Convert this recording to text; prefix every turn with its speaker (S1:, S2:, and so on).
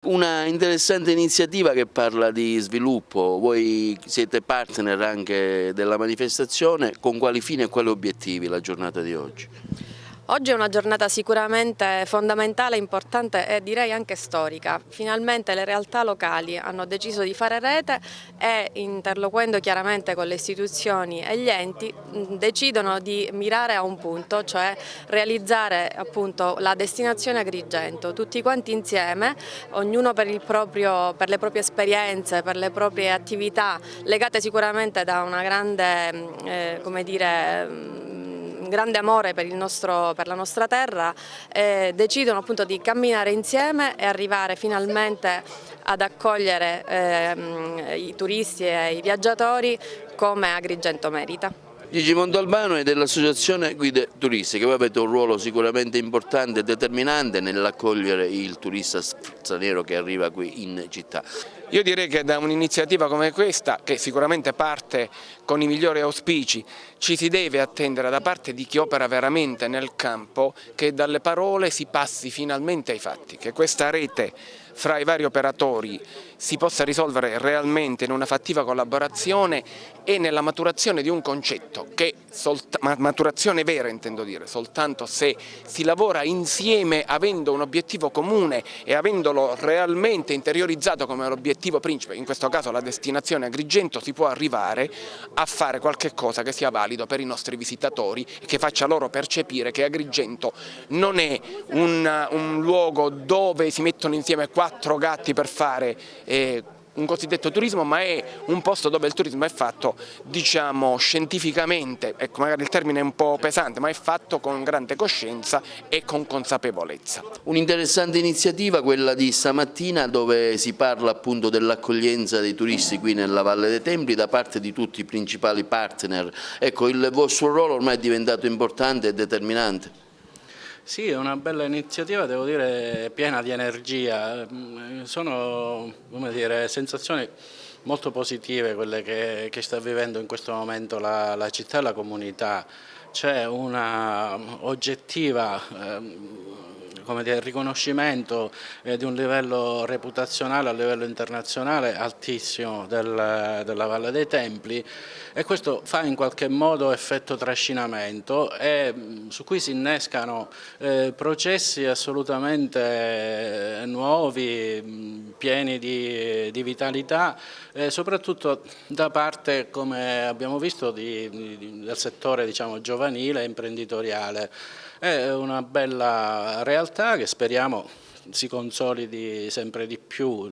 S1: Una interessante iniziativa che parla di sviluppo, voi siete partner anche della manifestazione, con quali fini e quali obiettivi la giornata di oggi?
S2: Oggi è una giornata sicuramente fondamentale, importante e direi anche storica. Finalmente le realtà locali hanno deciso di fare rete e, interloquendo chiaramente con le istituzioni e gli enti, decidono di mirare a un punto, cioè realizzare appunto la destinazione Agrigento, tutti quanti insieme, ognuno per le proprie esperienze, per le proprie attività, legate sicuramente da una grande, come dire, un grande amore per la nostra terra, decidono appunto di camminare insieme e arrivare finalmente ad accogliere i turisti e i viaggiatori come Agrigento merita.
S1: Gigi Montalbano è dell'Associazione Guide Turistiche, voi avete un ruolo sicuramente importante e determinante nell'accogliere il turista straniero che arriva qui in città.
S3: Io direi che da un'iniziativa come questa, che sicuramente parte con i migliori auspici, ci si deve attendere da parte di chi opera veramente nel campo che dalle parole si passi finalmente ai fatti, che questa rete fra i vari operatori si possa risolvere realmente in una fattiva collaborazione e nella maturazione di un concetto, che maturazione vera intendo dire, soltanto se si lavora insieme avendo un obiettivo comune e avendolo realmente interiorizzato come l'obiettivo principe, in questo caso la destinazione Agrigento, si può arrivare a fare qualche cosa che sia valido per i nostri visitatori e che faccia loro percepire che Agrigento non è un luogo dove si mettono insieme quattro gatti per fare un cosiddetto turismo, ma è un posto dove il turismo è fatto, diciamo, scientificamente, ecco, magari il termine è un po' pesante, ma è fatto con grande coscienza e con consapevolezza.
S1: Un'interessante iniziativa quella di stamattina, dove si parla appunto dell'accoglienza dei turisti qui nella Valle dei Templi da parte di tutti i principali partner. Ecco, il vostro ruolo ormai è diventato importante e determinante.
S4: Sì, è una bella iniziativa, devo dire, piena di energia. Sono, come dire, sensazioni molto positive quelle che sta vivendo in questo momento la città e la comunità. C'è una oggettiva come dire, riconoscimento di un livello reputazionale a livello internazionale altissimo della Valle dei Templi, e questo fa in qualche modo effetto trascinamento e su cui si innescano processi assolutamente nuovi, pieni di vitalità, soprattutto da parte, come abbiamo visto, del settore, diciamo, giovanile e imprenditoriale. È una bella realtà che speriamo si consolidi sempre di più